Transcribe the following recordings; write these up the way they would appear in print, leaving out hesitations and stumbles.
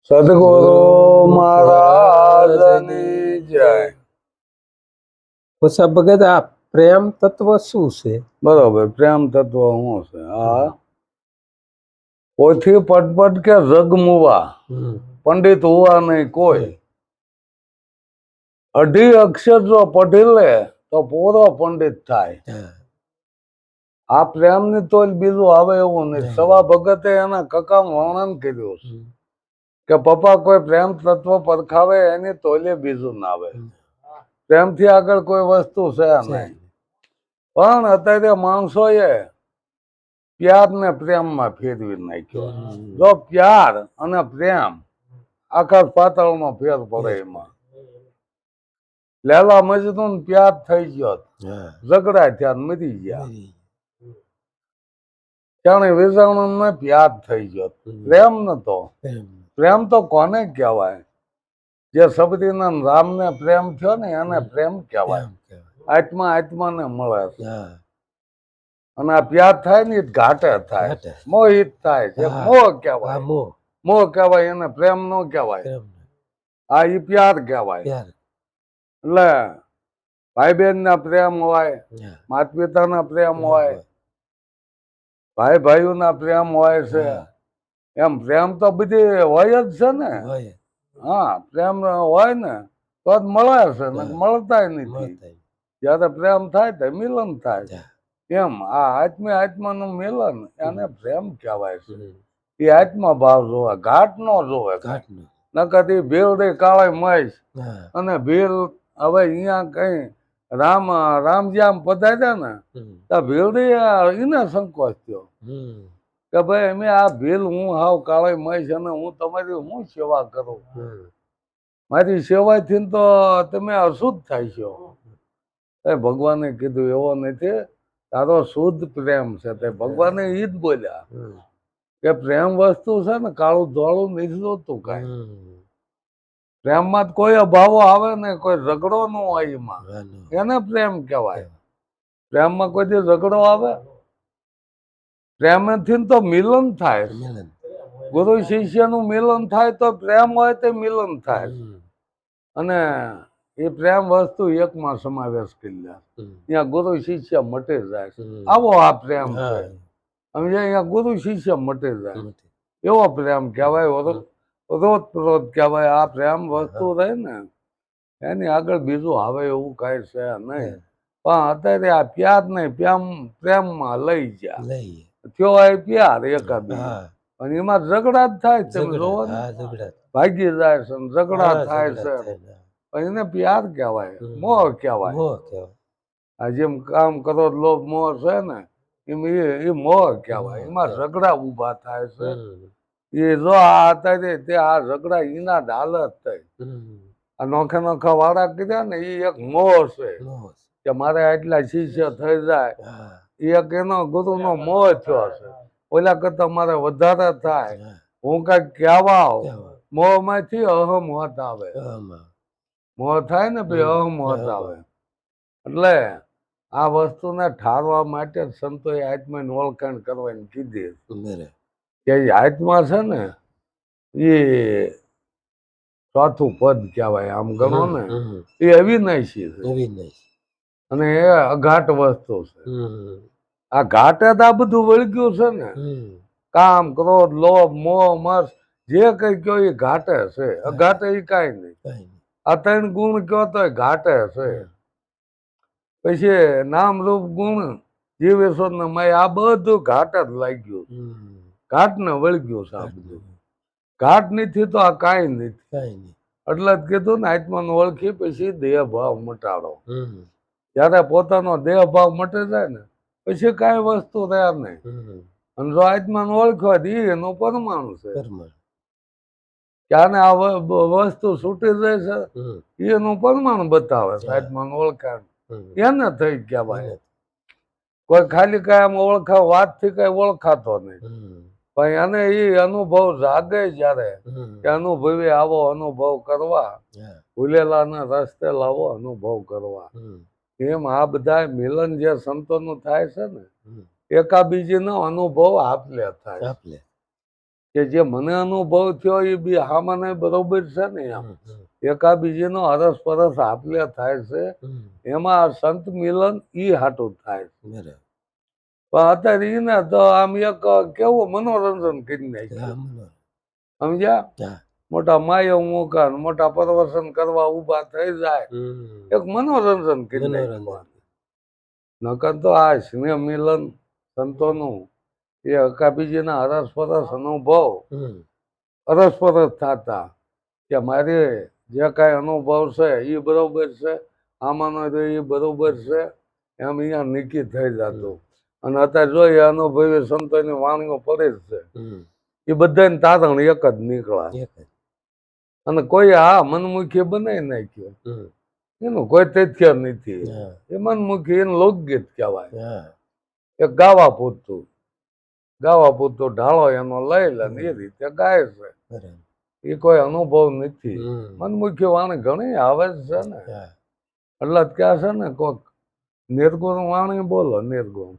સદગુરુ મહારાજની જય. ઓછા ભગત, આ પ્રેમ તત્વ શું છે? બરોબર, પ્રેમ તત્વ શું છે? આ પોથી પટપટ કે જગ મુવા, પંડિત હુआ નહીં કોઈ. અઢી અક્ષર જો પઢી લે તો પૂરો પંડિત થાય. આ પ્રેમ ની તોલ બીજું આવે એવું નહીં. સવા ભગતે એના કકામ વર્ણન કર્યું છે કે પપ્પા કોઈ પ્રેમ તત્વ પરખાવે એની તોલે બીજું ના આવે. પ્રેમથી આગળ કોઈ વસ્તુ છે નહીં. પણ અત્યારે માણસોએ પ્યાર ને પ્રેમમાં ફેરવી નાખ્યો. જો પ્યાર અને પ્રેમ આકાશ પાતાળનો ફેર પડે એમાં. લેલા મજનૂન પ્યાર થઈ ગયો, ઝઘડા થયા, મરી ગયા. જાણે વિજાણું પ્યાર થઈ ગયો, પ્રેમ નતો. પ્રેમ તો કોને કહેવાય? જે સબરીના રામને પ્રેમ થયો ને એને પ્રેમ કહેવાય. આત્મા આત્માને મળે છે. અને આ પ્યાર થાય ને ઘાટે થાય, મોહિત થાય છે. મોહ કહેવાય, મોહ કહેવાય, એને પ્રેમ નો કહેવાય. આ ઈ પ્યાર કહેવાય. એટલે ભાઈ બહેન ના પ્રેમ હોય, માતા પિતા ના પ્રેમ હોય, ભાઈ ભાઈઓ ના પ્રેમ હોય છે. એમ પ્રેમ તો બધી હોય જ છે ને. હા, પ્રેમ હોય ને તો જ મળે છે, મળતા નથી. જયારે પ્રેમ થાય તો મિલન થાય. એમ આ આત્માનું મિલન એને પ્રેમ કહેવાય છે. એ આત્મા ભાવ જોવે, ઘાટ નો જોવે. નકર એ ભીલ દે કાળે મહેશ અને ભીલ હવે અહીંયા કઈ રામજી આમ પધાર્યા ને તો ભીલ દે એને સંકોચ થયો કે ભાઈ અમે આ ભીલ હું હાવ કાળે મહેશ અને હું તમારી હું સેવા કરું. મારી સેવાથી તો તમે અશુદ્ધ થાય છો. ભગવાને કીધું એવો નથી, તારો શુદ્ધ પ્રેમ છે. તે ભગવાને ઈ જ બોલ્યા કે પ્રેમ વસ્તુ છે ને કાળું ધોળું નથી જોતું કઈ. પ્રેમમાં કોઈ અભાવો આવે ને કોઈ ઝઘડો ન હોય એમાં, એને પ્રેમ કહેવાય. પ્રેમમાં કોઈ દી ઝઘડો આવે? પ્રેમથી તો મિલન થાય. ગુરુ શિષ્ય નું મિલન થાય તો પ્રેમ હોય તો મિલન થાય. અને એ પ્રેમ વસ્તુ એકમાં સમાવેશ કરી લે. અહીંયા ગુરુ શિષ્ય મટી જાય. આવો આ પ્રેમ છે. અહીંયા ગુરુ શિષ્ય મટી જાય. એવો પ્રેમ કહેવાય. રોજ રોજ કહેવાય. આ પ્રેમ વસ્તુ રહે ને એની આગળ બીજું આવે એવું કઈ છે નહીં. પણ અત્યારે આ પ્યાર નહીં, પ્રેમમાં લઈ ગયા. થયો હોય પ્યાર એકાબીજા અને એમાં ઝઘડા જ થાય. તમે જોવો ને ભાગી જાય છે, ઝઘડા થાય છે. એને પ્યાર કહેવાય, મોહ કહેવાય. આ જેમ કામ કરો લોભ મોહ છે ને એમ એ મોહ કહેવાય. એમાં ઝઘડા ઉભા થાય છે. એ જો આ અત્યારે તે આ ઝઘડા એના જ હાલત થઈ. આ નોખા નોખા વાળા કીધા ને એ એક મોહ છે કે મારે આટલા શિષ્ય થઈ જાય. એક એનો ગુરુ નો મોહ થયો છે. ઓલા કરતા મારે વધારે થાય, હું કઈક કહેવા મોહ માંથી અહમ હોત આવે. મોહ થાય ને ભાઈ અહમ હોત આવે. એટલે આ વસ્તુને ઠારવા માટે સંતોએ આત્માની ઓળખાણ કરવાની કીધી કે આત્મા છે ને એ ચોથું પદ કહેવાય. આમ ગણો ને એ અવિનાશી છે અને એ અઘાટ વસ્તુ છે. આ ઘાટે જ આ બધું વળગ્યું છે ને. કામ ક્રોધ લોભ મોહ મસ જે કઈ કયો એ ઘાટે છે. અઘાટે એ કઈ નહીં. આ ત્રણ ગુણ કયો તો ઘાટે છે. પછી નામ રૂપ ગુણ જીવ ઈશ્વર ને મય આ બધું ઘાટ જ લાગ્યું. ઘાટ ને વળગ્યું છે આ બધું. ઘાટ નથી તો આ કાંઈ નથી. એટલે જ કીધું ને આત્માને ઓળખી પછી દેહ ભાવ મટાડો. જયારે પોતાનો દેહ ભાવ મટી જાય ને પછી કઈ વસ્તુ રહ્યા નહીં. અને જો આત્માને ઓળખવા એનો પરમાણુ છે કે આને આ વસ્તુ છૂટી જાય છે એનું પરમાણુ બતાવે છે. આત્માને ઓળખાણ એને થઈ કહેવાય. કોઈ ખાલી કઈ આમ ઓળખાવ વાત થી કઈ ઓળખાતો નહીં. પણ એને એ અનુભવ જાગે જયારે કે અનુભવી આવો અનુભવ કરવા, ભૂલેલાને રસ્તે લાવો અનુભવ કરવા. એમ આ બધા મિલન જે સંતોનું થાય છે ને એકાબીજીનો અનુભવ આપલે થાય. કે જે મને અનુભવ થયો એ બી હામાને બરોબર છે ને એમ એકાબીજીનો હરસ પરસ આપલે થાય છે એમાં આ સંત મિલન ઈ હાટું થાય છે. બરાબર. પણ અત્યારે ઈને તો આમ એક કેવું મનોરંજન કરી નાખ્યું સમજ્યા. હા. મોટા માયો મુકાન મોટા પ્રવચન કરવા ઊભા થઈ જાય એક મનોરંજન કરી નાખ્યું. નકર તો આ સ્નેહ મિલન સંતોનું એ અકાબીજીના હરસપરસ અનુભવ અરસપરસ થતા કે મારે જે કાંઈ અનુભવ છે એ બરોબર છે આમાંનો એ બરોબર છે એમ અહીંયા નક્કી થઈ જતું. અને અત્યારે જોઈએ અનુભવી સંતોની વાણીઓ પડે જ છે એ બધાને તારણ એક જ નીકળ્યા. અને કોઈ આ મનમુખી બનાવી નાખ્યો એનું કોઈ તથ્ય નથી. એ મનમુખી એનું લોકગીત કહેવાય. એક ગાવા પૂરતું ઢાળો એનો લઈ લે એ રીતે ગાય છે. એ કોઈ અનુભવ નથી. મનમુખી વાણી ઘણી આવે જ છે ને એટલે જ ક્યાં છે ને કોક નિર્ગુણ વાણી બોલો નિર્ગુણ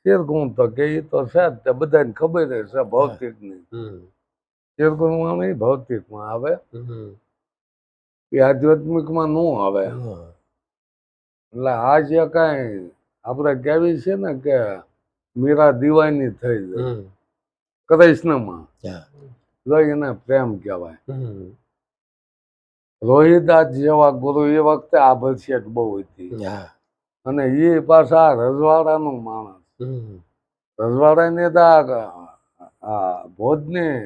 નિર્ગુણ તો કે એ તો છે જ તે બધાને ખબર છે ભૌતિક ની. નિર્ગુણ વાણી ભૌતિક માં આવે એ આધ્યાત્મિક માં ન આવે. એટલે આ જે કઈ આપણે કહેવી છે ને કે મીરા દીવાની થઈ જાય કૃષ્ણમાં એને પ્રેમ કહેવાય. રોહિદાસ જેવા ગુરુ એ વખતે આ ભરસિયાત બહુ હતી. અને એ પાછા રજવાડાનું માણસ. રજવાડાની તો આ ભોજની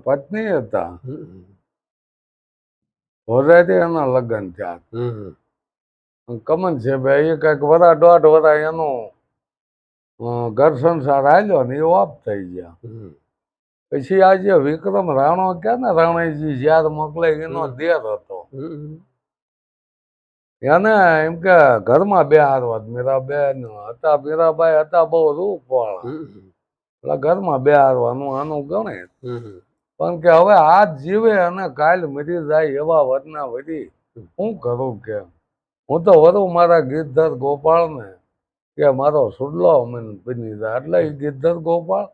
પત્ની હતા. ભોજાથી એના લગ્ન થયા. કમન છે ભાઈ એ કઈક વરા દોઢ વરા એનું ઘર સંસાર હાલ્યો ને એ ઓફ થઈ ગયા. પછી આ જે વિક્રમ રાણો કે ને રાણાજી જ્યારે મોકલે એનો દેર હતો એને એમ કે ઘરમાં બેહારવા મીરાબેન હતા. મીરાબાઈ હતા બહુ રૂપ વાળા એટલે ઘરમાં બેહારવાનું આનું ગણે. પણ કે હવે આજ જીવે અને કાલ મરી જાય એવા વરના વરી હું કરું કે હું તો વરું મારા ગીરધર ગોપાળ ને કે મારો સુડલો મને બની જાય. એટલે એ ગીરધર ગોપાળ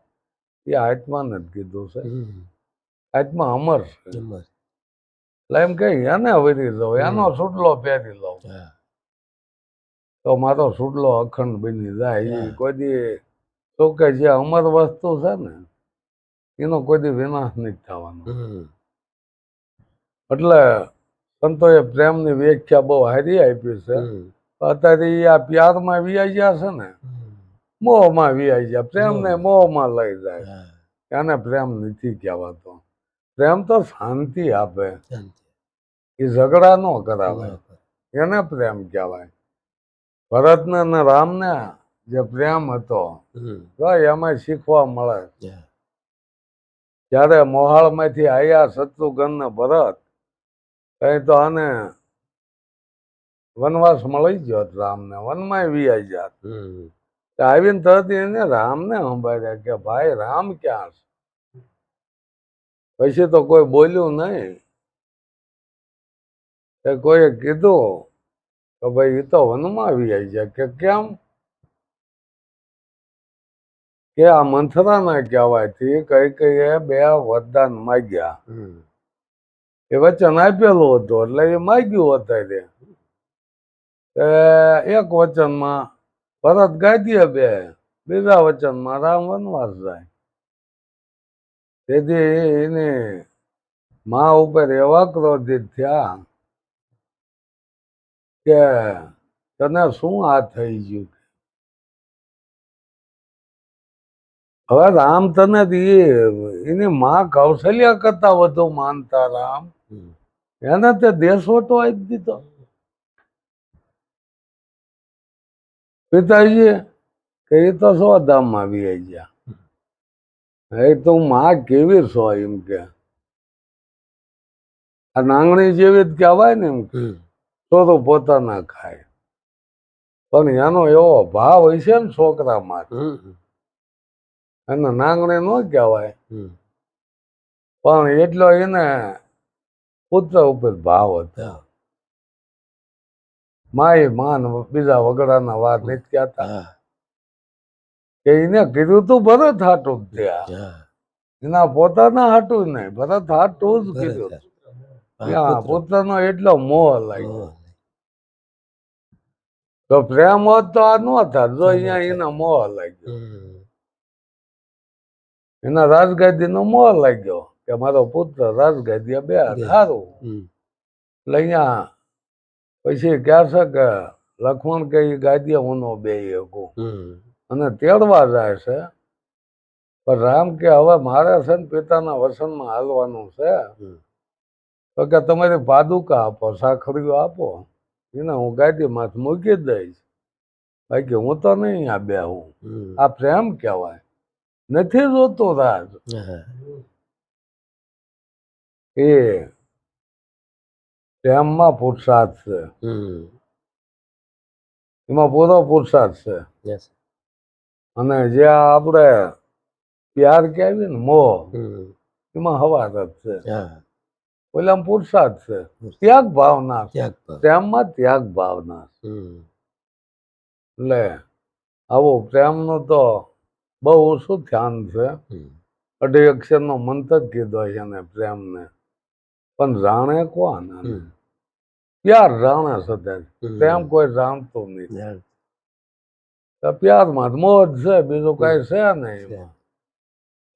એ આત્માને જ કીધું છે. આત્મા અમર છે. એટલે એમ કે એને વરી જાઉં એનો સુડલો પહેરી લઉં તો મારો સુડલો અખંડ બની જાય. એ કોઈ દી તો કે જે અમર વસ્તુ છે ને એનો કોઈ દી વિનાશ નથી થવાનો. એટલે સંતોએ પ્રેમની વ્યાખ્યા બહુ હારી આપી છે. અત્યારે આ પ્યારમાં વિયાઈ ગયા છે ને મોહમાં વિયાઈ ગયા. પ્રેમ ને મોહમાં લઈ જાય એને પ્રેમ નથી કહેવાતો. પ્રેમ તો શાંતિ આપે એ ઝઘડા ન કરાવે એને પ્રેમ કહેવાય. ભરતને ને રામને જે પ્રેમ હતો એમાં શીખવા મળે. જ્યારે મોહાળમાંથી આવ્યા શત્રુઘ્ન ને ભરત કઈ તો આને વનવાસ મળી ગયો રામને વનમાં વિયાઈ જાત. આવીને તરત એને રામને સંભાળ્યા કે ભાઈ રામ ક્યાં છે. પછી તો કોઈ બોલ્યું નહીં. કોઈએ કીધું કે ભાઈ એ તો વનમાં વિયાઈ જાય. કે કેમ કે આ મંથરાના કહેવાયથી કઈ કઈ બે વરદાન માગ્યા. એ વચન આપેલું હતું એટલે એ માગ્યું અત્યારે. એક વચનમાં ભરત ગાદીએ બે બીજા વચનમાં રામ વનવાસ જાય. તેથી એની મા ઉપર એવા ક્રોધિત થયા કે તને શું આ થઈ ગયું. હવે રામ તને એની માં કૌશલ્યા કરતા વધુ માનતા રામ એને તે દેશવટો આપી દીધો. પિતાજી કે એ તો સો ધામમાં આવી ગયા. એ તું માં કેવી છો એમ કે આ નાંગણી જેવી જ કહેવાય ને એમ તો પોતાના ખાય. પણ એનો એવો ભાવ હોય છે ને છોકરામાં એને નાંગણી ન કહેવાય પણ એટલો એને પુત્ર ઉપર ભાવ હતો. માય માન બીજા વગડાના વાત નથી કહેતા કે એને કીધું તું ભરત હાટું થયા. એના પોતાના હાટું નહીં, ભરત હાટું જ કીધું. બરાબર. ત્યાં પુત્ર. પુત્રનો એટલો મોહ લાગ્યો. ઓહ. તો પ્રેમ હોત તો આ ન થાત. જો ન અહીંયા થાત. એના મોહ લાગ્યો, હમ. એના રાજગાદીનો મોહ લાગ્યો કે મારો પુત્ર રાજગાદીએ બે બે. સારું. હમ. એટલે અહીંયા પછી કહે છે કે લક્ષ્મણ કે ઈ ગાદીએ હું નો બેહી શકું, હમ. અને તેડવા જાય છે. પણ રામ કે હવે મારે છે ને પિતાના વસનમાં હાલવાનું છે. હમ. તો કે તમારી પાદુકા આપો, સાખરીઓ આપો, એને હું ગાદી માથે મૂકી દઈશ. બાકી હું તો નહીં આ બેહું. હમ. આ પ્રેમ કહેવાય. નથી જોતો રાજ. હા. એ પ્રેમમાં પુરુષાર્થ છે, હમ. એમાં પૂરો પુરુષાર્થ છે. Yes. અને જે આપણે પ્યાર કહેવાય ને મોહ, હમ. એમાં હવારત છે. હા. ઓલામાં પુરુષાર્થ છે, ત્યાગ ભાવના છે. ત્યાગ ભાવ. પ્રેમમાં ત્યાગ ભાવના છે. હમ. એટલે આવું પ્રેમનું તો બહુ ઓછું ધ્યાન છે. હમ. અઢી અક્ષરનો મંત્ર જ કીધો છે એને પ્રેમને. પણ જાણે કોણ? હમ. પ્યાર જાણે સદાય, હમ. પ્રેમ કોઈ જાણતું નહીં. Yeah. તો પ્યારમાં જ મોજ છે, બીજું કઈ છે નહીં એમાં.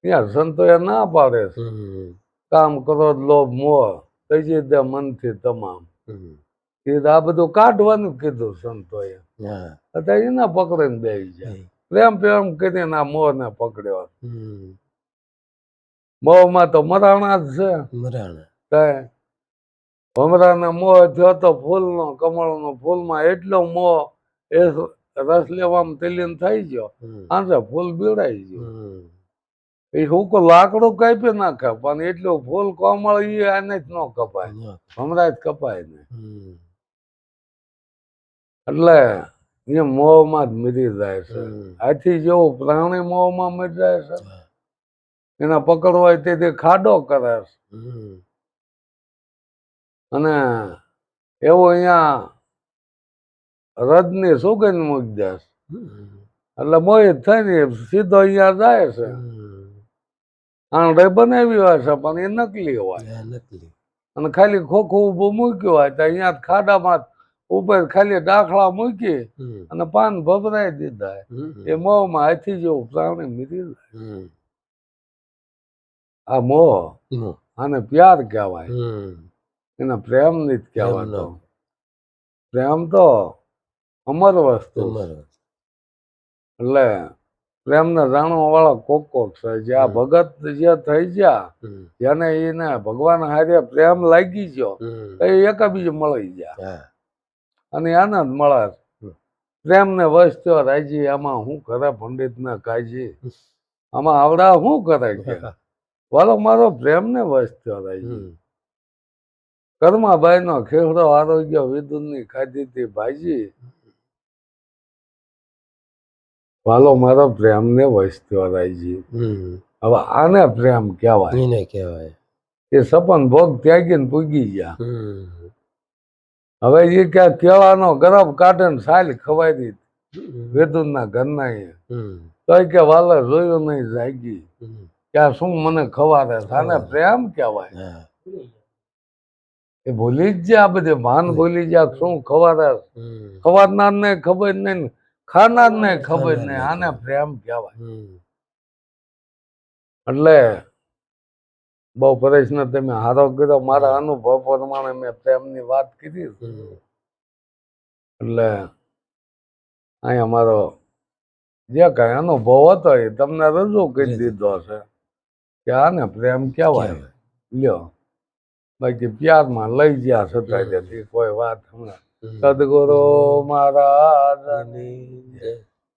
ત્યાં સંતોએ ના પાડે છે, હમ. કામ કરો લોભ મોહ તજી દે મનથી તમામ. હમ. એ આ બધું કાઢવાનું કીધું સંતોએ. હા. અત્યારે એને પકડીને બેસી જાય. પ્રેમ પ્રેમ કરીને આ મોહને પકડ્યો. હમ. મોહમાં તો મરાણા જ છે. મરાણા. કાંઈ ભમરાને મોહ થયો તો ફૂલનો, કમળનો ફૂલમાં એટલો મોહ, એ રસ લેવામાં તેલીન થઈ ગયો. હમ. આંધે ફૂલ બીવડાઈ ગયું. હમ. એ હુંકો લાકડું કાપી નાખે, પણ એટલું ફૂલ કોમળ ઈ આને જ ન કપાય, ના. હમણાં જ કપાય ને. હમ. એટલે એ મોહમાં જ મરી જાય છે. હમ. આથી જેવું પ્રાણી મોહમાં મરી જાય છે, હા. એના પકડવાય તેથી ખાડો કરે છે. હમ. અને એવું અહીંયા રજની સુગંધ મૂકી દે છે. હમ. એટલે મોહિત થઈને સીધો અહીંયા જાય છે. હમ. આંડે બનાવી હોય છે, પણ એ નકલી હોય. Yeah, નકલી. અને ખાલી ખોખું ઊભું મૂક્યું હોય તો અહીંયા ખાડામાં ઉપર ખાલી દાખલા મૂકી હમ. અને પાન ભભરાઈ દીધા. હમ. એ મોહમાં હાથી જેવું પ્રાણી મરી જાય. હમ. આ મોહ, નો. આને પ્યાર કહેવાય, હમ. એને પ્રેમ નથી પ્રેમ કહેવાતો. ન. પ્રેમ તો અમર વસ્તુ છે. તમારો. એટલે પ્રેમને જાણવા વાળા કોક કોક છે. જે આ ભગત જે થઈ ગયા, હમ. જેને એને ભગવાન હારે પ્રેમ લાગી ગયો, હમ. એ એકાબીજે મળી ગયા હા. અને આનંદ મળે. પ્રેમ ને વશ થયો રાજી, આમાં શું કરે પંડિત ને કાજી, આમાં આવડા શું કરે કે વાલો મારો પ્રેમ ને વશ થયો રાજી. હમ. કર્માબાઈ નો ખેડો આરોગ્ય વિદુર ની ખાધી હતી ભાજી, વાલો મારો પ્રેમ ને વશ થયો રાજી. હમ. હવે આને પ્રેમ કહેવાય. એને કહેવાય. એ સપન ભોગ ત્યાગીને પૂગી ગયા. હમ. હવે એ ક્યાં કેળાનો ગરબ કાઢે ને સાલ ખવાઈ દીધી હમ. વેદુરના ઘરના. હમ. તોય કે વાલે જોયું નહીં જાગી, હમ. કે આ શું મને ખવારે. આને પ્રેમ કહેવાય. હા. એ ભૂલી જ જાય, આ બધી ભાન ભૂલી જાય શું ખવારે. હમ. ખવારનાર ને ખબર નહીં, ખાનાર ને ખબર ખાનારને નહીં. આને ખબર. પ્રેમ કહેવાય. હમ. એટલે બહુ પ્રશ્ન તમે હારો કર્યો. મારા અનુભવ પ્રમાણે મેં પ્રેમની વાત કરી. હમ. એટલે અહીંયા મારો જે કઈ અનુભવ હતો એ તમને રજૂ કરી દીધો છે કે આને પ્રેમ કહેવાય. કહેવાય. લ્યો, બાકી પ્યારમાં લઈ ગયા છતાં કોઈ વાત હમણાં હમ. સદગુરુ મહારાજની ની જય.